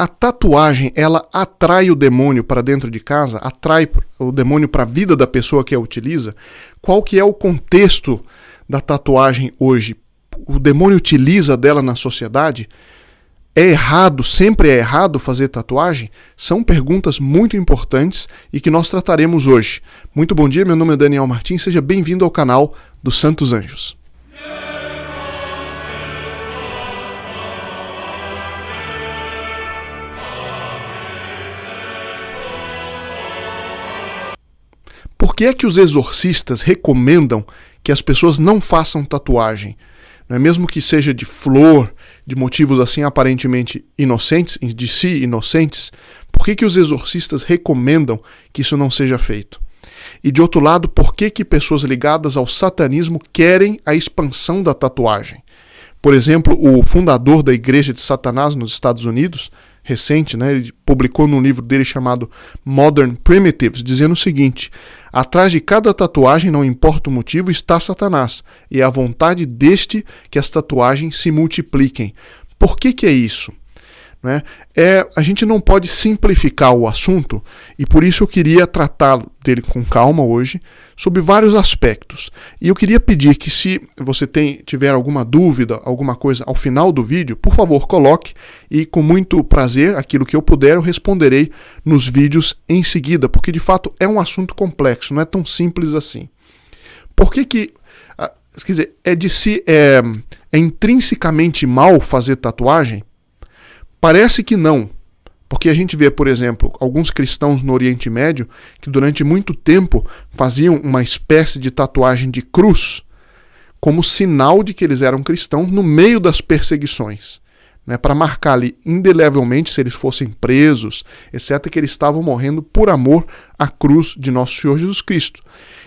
a tatuagem, ela atrai o demônio para dentro de casa, atrai o demônio para a vida da pessoa que a utiliza? Qual que é o contexto da tatuagem hoje? O demônio utiliza dela na sociedade? É errado, sempre é errado fazer tatuagem? São perguntas muito importantes e que nós trataremos hoje. Muito bom dia, meu nome é Daniel Martins, seja bem-vindo ao canal dos Santos Anjos. Por que é que os exorcistas recomendam que as pessoas não façam tatuagem? Não é mesmo que seja de flor, de motivos assim aparentemente inocentes, de si inocentes, por que os exorcistas recomendam que isso não seja feito? E de outro lado, por que pessoas ligadas ao satanismo querem a expansão da tatuagem? Por exemplo, o fundador da Igreja de Satanás nos Estados Unidos, recente, ele publicou num livro dele chamado Modern Primitives, dizendo o seguinte: atrás de cada tatuagem, não importa o motivo, está Satanás, e é a vontade deste que as tatuagens se multipliquem. Por que é isso? A gente não pode simplificar o assunto, e por isso eu queria tratar dele com calma hoje, sobre vários aspectos. E eu queria pedir que, se você tiver alguma dúvida, alguma coisa ao final do vídeo, por favor, coloque, e com muito prazer, aquilo que eu puder, eu responderei nos vídeos em seguida, porque de fato é um assunto complexo, não é tão simples assim. Por que quer dizer, é intrinsecamente mal fazer tatuagem? Parece que não, porque a gente vê, por exemplo, alguns cristãos no Oriente Médio que durante muito tempo faziam uma espécie de tatuagem de cruz como sinal de que eles eram cristãos no meio das perseguições, para marcar ali indelevelmente, se eles fossem presos, etc., que eles estavam morrendo por amor à cruz de nosso Senhor Jesus Cristo.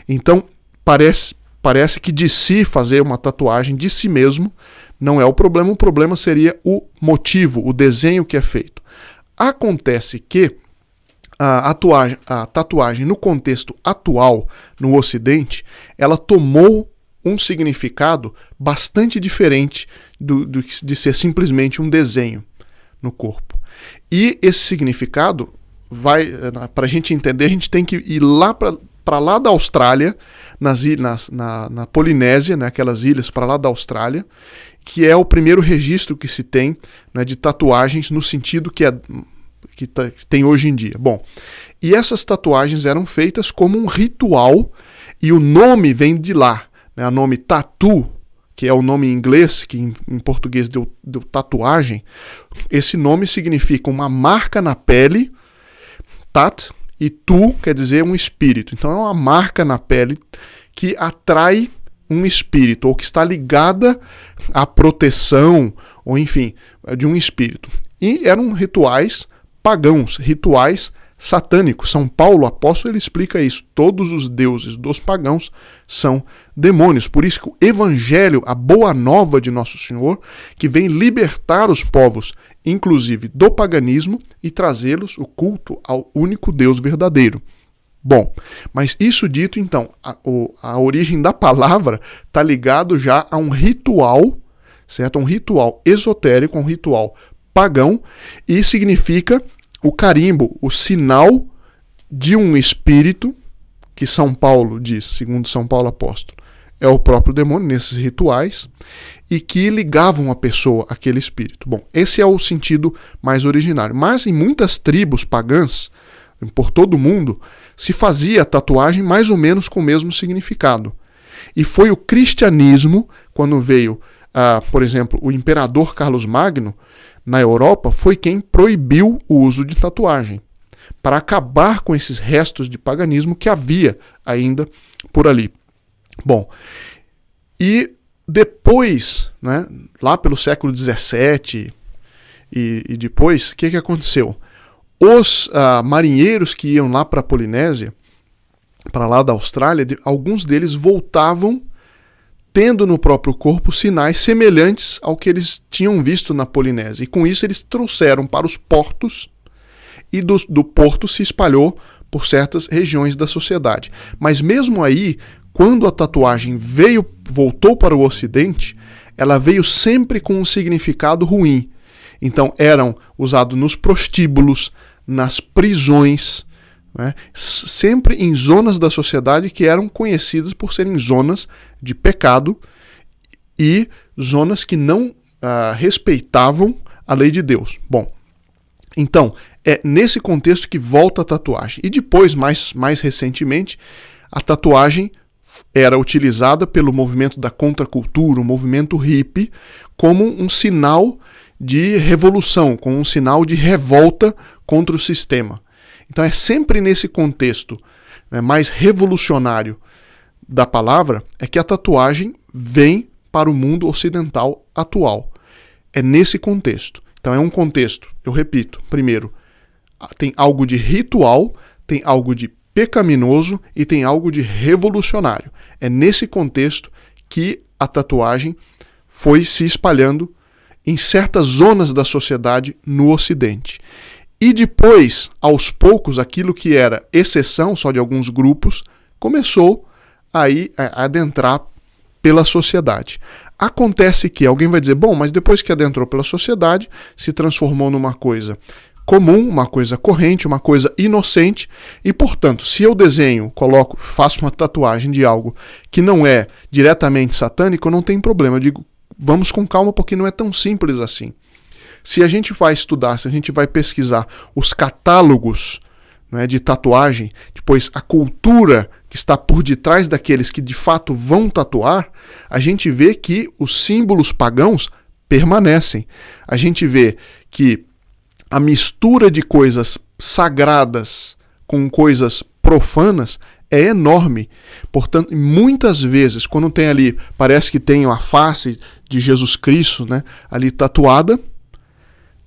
Então, parece que de si fazer uma tatuagem de si mesmo não é o problema seria o motivo, o desenho que é feito. Acontece que a tatuagem no contexto atual, no Ocidente, ela tomou um significado bastante diferente de ser simplesmente um desenho no corpo. E esse significado, para a gente entender, a gente tem que ir lá para lá da Austrália, na Polinésia, aquelas ilhas para lá da Austrália, que é o primeiro registro que se tem, de tatuagens no sentido que tem hoje em dia. Bom, e essas tatuagens eram feitas como um ritual, e o nome vem de lá, o nome tattoo, que é o nome em inglês, que em português deu tatuagem. Esse nome significa uma marca na pele, tat, e tu quer dizer um espírito. Então é uma marca na pele que atrai um espírito, ou que está ligada à proteção, ou enfim, de um espírito. E eram rituais pagãos, rituais satânicos. São Paulo, o apóstolo, ele explica isso. Todos os deuses dos pagãos são demônios. Por isso que o evangelho, a boa nova de nosso Senhor, que vem libertar os povos, inclusive do paganismo, e trazê-los o culto ao único Deus verdadeiro. Bom, mas isso dito, então, a origem da palavra está ligado já a um ritual, certo? Um ritual esotérico, um ritual pagão, e significa o carimbo, o sinal de um espírito, que São Paulo diz, segundo São Paulo apóstolo, é o próprio demônio nesses rituais, e que ligavam a pessoa àquele espírito. Bom, esse é o sentido mais originário. Mas em muitas tribos pagãs, por todo o mundo, se fazia tatuagem mais ou menos com o mesmo significado. E foi o cristianismo, quando veio, por exemplo, o imperador Carlos Magno, na Europa, foi quem proibiu o uso de tatuagem, para acabar com esses restos de paganismo que havia ainda por ali. Bom, e depois, lá pelo século XVII e depois, o que aconteceu? Os marinheiros que iam lá para a Polinésia, para lá da Austrália, alguns deles voltavam tendo no próprio corpo sinais semelhantes ao que eles tinham visto na Polinésia. E com isso eles trouxeram para os portos, e do porto se espalhou por certas regiões da sociedade. Mas mesmo aí, quando a tatuagem voltou para o Ocidente, ela veio sempre com um significado ruim. Então eram usados nos prostíbulos, nas prisões, né? Sempre em zonas da sociedade que eram conhecidas por serem zonas de pecado e zonas que não respeitavam a lei de Deus. Bom, então é nesse contexto que volta a tatuagem. E depois, mais recentemente, a tatuagem era utilizada pelo movimento da contracultura, o movimento hippie, como um sinal de revolução, como um sinal de revolta contra o sistema. Então é sempre nesse contexto, né, mais revolucionário da palavra, é que a tatuagem vem para o mundo ocidental atual. É nesse contexto. Então é um contexto, eu repito, primeiro, tem algo de ritual, tem algo de pecaminoso e tem algo de revolucionário. É nesse contexto que a tatuagem foi se espalhando em certas zonas da sociedade no Ocidente. E depois, aos poucos, aquilo que era exceção só de alguns grupos, começou aí a adentrar pela sociedade. Acontece que alguém vai dizer, bom, mas depois que adentrou pela sociedade, se transformou numa coisa comum, uma coisa corrente, uma coisa inocente, e portanto, se eu desenho, faço uma tatuagem de algo que não é diretamente satânico, não tem problema. Eu digo, vamos com calma, porque não é tão simples assim. Se a gente vai estudar, se a gente vai pesquisar os catálogos, né, de tatuagem, depois a cultura que está por detrás daqueles que de fato vão tatuar, a gente vê que os símbolos pagãos permanecem. A gente vê que a mistura de coisas sagradas com coisas profanas é enorme. Portanto, muitas vezes, quando tem ali, parece que tem a face de Jesus Cristo, né, ali tatuada,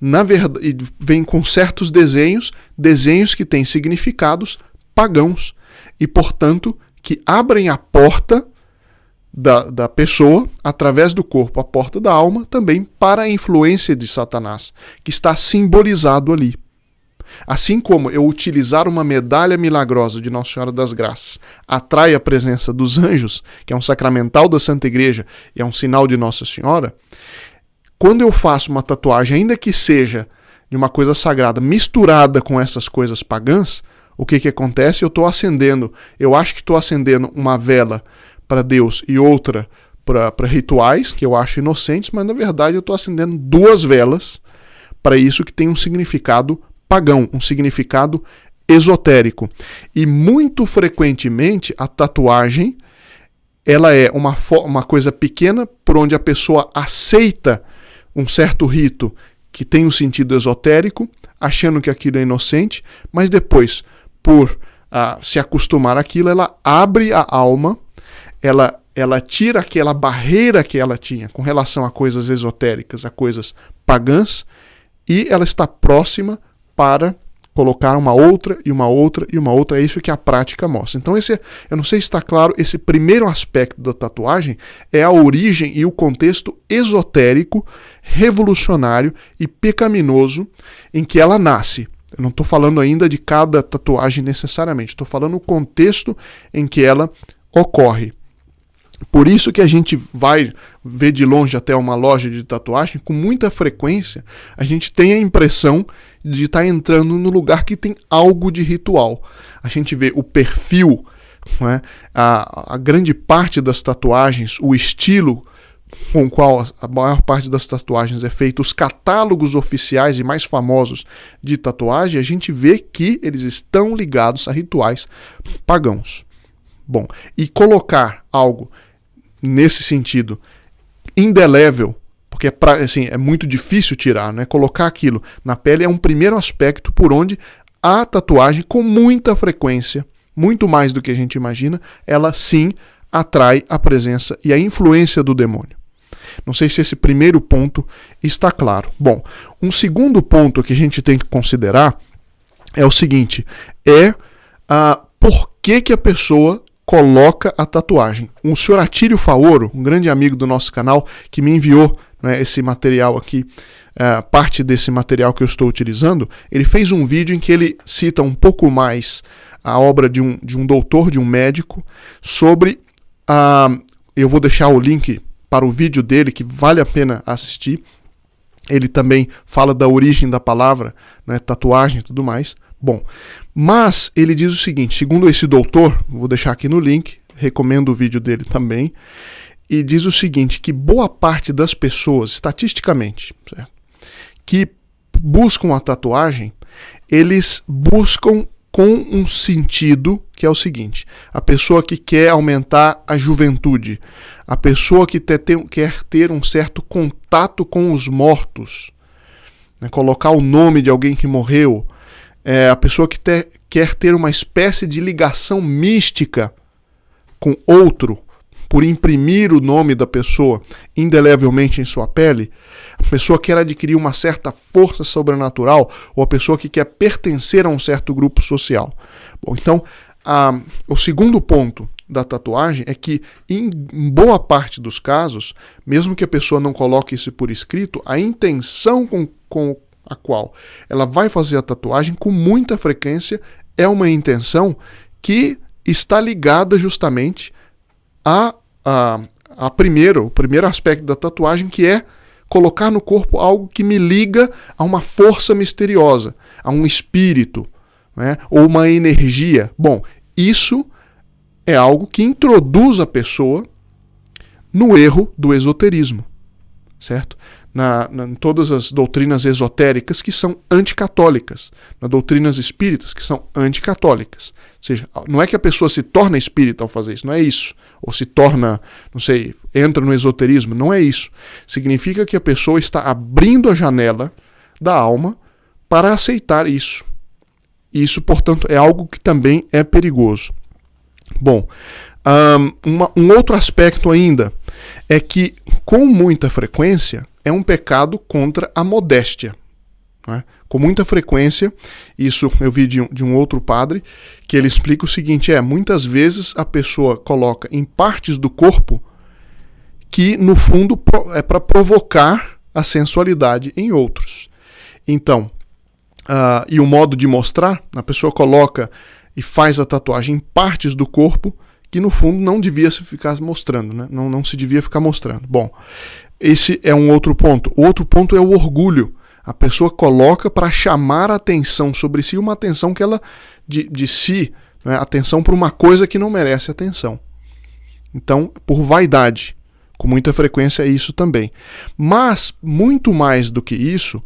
na verdade, vem com certos desenhos que têm significados pagãos e, portanto, que abrem a porta da pessoa, através do corpo, a porta da alma, também para a influência de Satanás, que está simbolizado ali. Assim como eu utilizar uma medalha milagrosa de Nossa Senhora das Graças atrai a presença dos anjos, que é um sacramental da Santa Igreja e é um sinal de Nossa Senhora, quando eu faço uma tatuagem, ainda que seja de uma coisa sagrada, misturada com essas coisas pagãs, o que acontece? Eu acho que estou acendendo uma vela para Deus e outra para rituais, que eu acho inocentes, mas na verdade eu estou acendendo duas velas para isso que tem um significado pagão, um significado esotérico. E muito frequentemente a tatuagem ela é uma coisa pequena por onde a pessoa aceita um certo rito que tem um sentido esotérico, achando que aquilo é inocente, mas depois, por se acostumar àquilo, ela abre a alma, ela tira aquela barreira que ela tinha com relação a coisas esotéricas, a coisas pagãs, e ela está próxima para colocar uma outra e uma outra e uma outra. É isso que a prática mostra. Então eu não sei se está claro, esse primeiro aspecto da tatuagem é a origem e o contexto esotérico, revolucionário e pecaminoso em que ela nasce. Eu não estou falando ainda de cada tatuagem necessariamente, estou falando o contexto em que ela ocorre. Por isso que a gente vai ver de longe até uma loja de tatuagem, com muita frequência a gente tem a impressão de estar entrando no lugar que tem algo de ritual. A gente vê o perfil, né, a grande parte das tatuagens, o estilo com o qual a maior parte das tatuagens é feita, os catálogos oficiais e mais famosos de tatuagem, a gente vê que eles estão ligados a rituais pagãos. Bom, e colocar algo nesse sentido indelével, porque é muito difícil tirar, né? Colocar aquilo na pele é um primeiro aspecto por onde a tatuagem, com muita frequência, muito mais do que a gente imagina, ela sim atrai a presença e a influência do demônio. Não sei se esse primeiro ponto está claro. Bom, um segundo ponto que a gente tem que considerar é o seguinte, por que a pessoa coloca a tatuagem. O senhor Atílio Faoro, um grande amigo do nosso canal, que me enviou, né, esse material aqui, parte desse material que eu estou utilizando, ele fez um vídeo em que ele cita um pouco mais a obra de um doutor, de um médico, sobre eu vou deixar o link para o vídeo dele, que vale a pena assistir, Ele também fala da origem da palavra, né, tatuagem e tudo mais. Bom, mas ele diz o seguinte, segundo esse doutor, vou deixar aqui no link, recomendo o vídeo dele também, e diz o seguinte, que boa parte das pessoas, estatisticamente, certo, que buscam a tatuagem, eles buscam com um sentido que é o seguinte, a pessoa que quer aumentar a juventude, a pessoa que quer ter um certo contato com os mortos, né, colocar o nome de alguém que morreu, a pessoa que quer ter uma espécie de ligação mística com outro, por imprimir o nome da pessoa indelevelmente em sua pele, a pessoa que quer adquirir uma certa força sobrenatural, ou a pessoa que quer pertencer a um certo grupo social. Bom, então, o segundo ponto da tatuagem é que, em boa parte dos casos, mesmo que a pessoa não coloque isso por escrito, a intenção com a qual ela vai fazer a tatuagem, com muita frequência, é uma intenção que está ligada justamente o primeiro aspecto da tatuagem, que é colocar no corpo algo que me liga a uma força misteriosa, a um espírito, né, ou uma energia. Bom, isso é algo que introduz a pessoa no erro do esoterismo, certo? Em todas as doutrinas esotéricas que são anticatólicas, nas doutrinas espíritas que são anticatólicas. Ou seja, não é que a pessoa se torna espírita ao fazer isso, não é isso. Ou se torna, não sei, entra no esoterismo, não é isso. Significa que a pessoa está abrindo a janela da alma para aceitar isso. Isso, portanto, é algo que também é perigoso. Bom, um outro aspecto ainda é que, com muita frequência, é um pecado contra a modéstia. Né? Com muita frequência, isso eu vi de um outro padre, que ele explica o seguinte, muitas vezes a pessoa coloca em partes do corpo que, no fundo, é para provocar a sensualidade em outros. Então, e o modo de mostrar, a pessoa coloca e faz a tatuagem em partes do corpo que, no fundo, não devia se ficar mostrando, né? Não se devia ficar mostrando. Bom, esse é um outro ponto. O outro ponto é o orgulho. A pessoa coloca para chamar a atenção sobre si, uma atenção que ela, de si, né? Atenção para uma coisa que não merece atenção. Então, por vaidade. Com muita frequência é isso também. Mas, muito mais do que isso,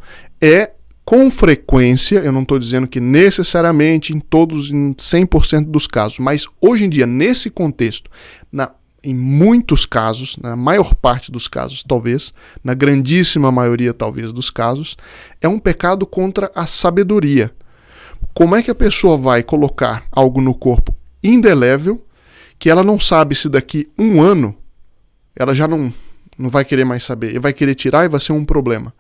com frequência, eu não estou dizendo que necessariamente em 100% dos casos, mas hoje em dia, nesse contexto, em muitos casos, na maior parte dos casos talvez, na grandíssima maioria talvez dos casos, é um pecado contra a sabedoria. Como é que a pessoa vai colocar algo no corpo indelével, que ela não sabe se daqui um ano ela já não vai querer mais saber, e vai querer tirar e vai ser um problema.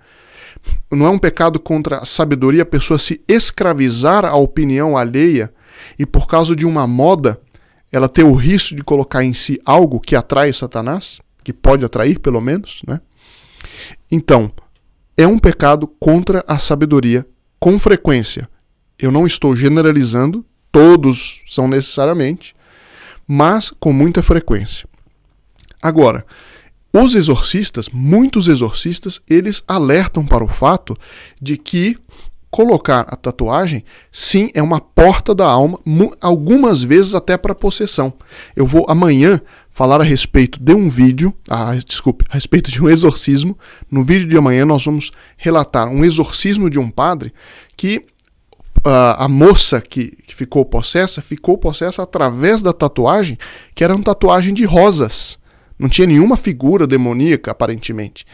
Não é um pecado contra a sabedoria a pessoa se escravizar à opinião alheia e, por causa de uma moda, ela ter o risco de colocar em si algo que atrai Satanás, que pode atrair pelo menos, né? Então, é um pecado contra a sabedoria com frequência. Eu não estou generalizando, todos são necessariamente, mas com muita frequência. Agora, os exorcistas, muitos exorcistas, eles alertam para o fato de que colocar a tatuagem, sim, é uma porta da alma, algumas vezes até para possessão. Eu vou amanhã falar a respeito de um vídeo, a respeito de um exorcismo. No vídeo de amanhã nós vamos relatar um exorcismo de um padre que a moça que ficou possessa através da tatuagem, que era uma tatuagem de rosas. Não tinha nenhuma figura demoníaca, aparentemente.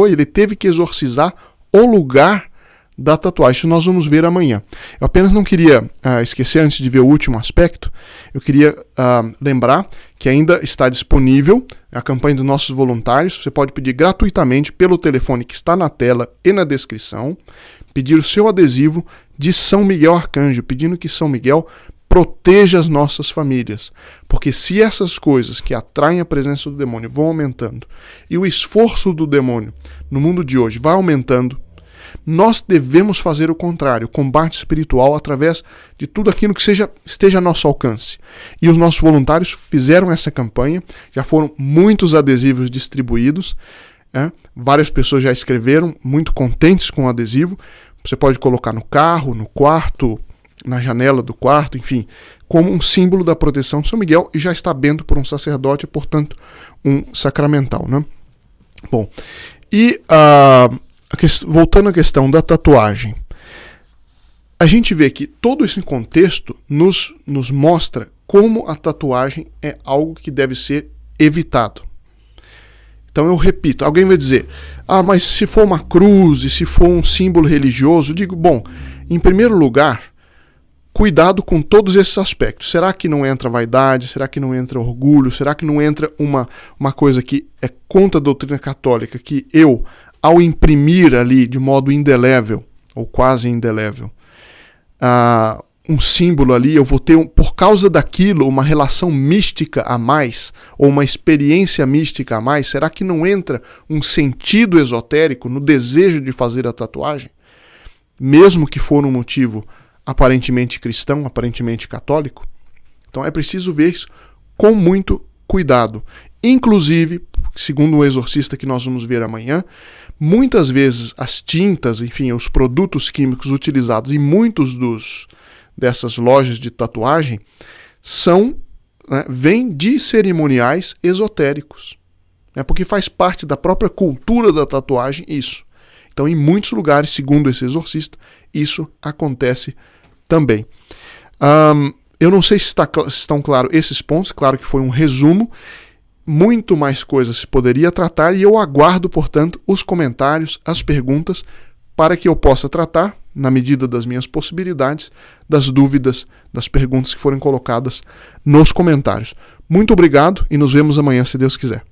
Ele teve que exorcizar o lugar da tatuagem. Isso nós vamos ver amanhã. Eu apenas não queria esquecer, antes de ver o último aspecto, eu queria lembrar que ainda está disponível a campanha dos nossos voluntários. Você pode pedir gratuitamente pelo telefone que está na tela e na descrição, pedir o seu adesivo de São Miguel Arcanjo, pedindo que São Miguel proteja as nossas famílias, porque se essas coisas que atraem a presença do demônio vão aumentando e o esforço do demônio no mundo de hoje vai aumentando, nós devemos fazer o contrário, o combate espiritual através de tudo aquilo que esteja a nosso alcance. E os nossos voluntários fizeram essa campanha, já foram muitos adesivos distribuídos. Várias pessoas já escreveram, muito contentes com o adesivo. Você pode colocar no carro, no quarto, na janela do quarto, enfim, como um símbolo da proteção de São Miguel, e já está bento por um sacerdote, portanto, um sacramental, né? Bom, e voltando à questão da tatuagem, a gente vê que todo esse contexto nos mostra como a tatuagem é algo que deve ser evitado. Então eu repito, alguém vai dizer, mas se for uma cruz e se for um símbolo religioso, eu digo, bom, em primeiro lugar, cuidado com todos esses aspectos. Será que não entra vaidade? Será que não entra orgulho? Será que não entra uma coisa que é contra a doutrina católica, que eu, ao imprimir ali de modo indelével, ou quase indelével, um símbolo ali, eu vou ter, por causa daquilo, uma relação mística a mais, ou uma experiência mística a mais? Será que não entra um sentido esotérico no desejo de fazer a tatuagem? Mesmo que for um motivo aparentemente cristão, aparentemente católico? Então é preciso ver isso com muito cuidado. Inclusive, segundo o exorcista que nós vamos ver amanhã, muitas vezes as tintas, enfim, os produtos químicos utilizados em muitos dessas lojas de tatuagem vêm de cerimoniais esotéricos. Porque faz parte da própria cultura da tatuagem isso. Então, em muitos lugares, segundo esse exorcista, isso acontece também. Eu não sei se estão claros esses pontos, claro que foi um resumo. Muito mais coisas se poderia tratar e eu aguardo, portanto, os comentários, as perguntas, para que eu possa tratar, na medida das minhas possibilidades, das dúvidas, das perguntas que forem colocadas nos comentários. Muito obrigado e nos vemos amanhã, se Deus quiser.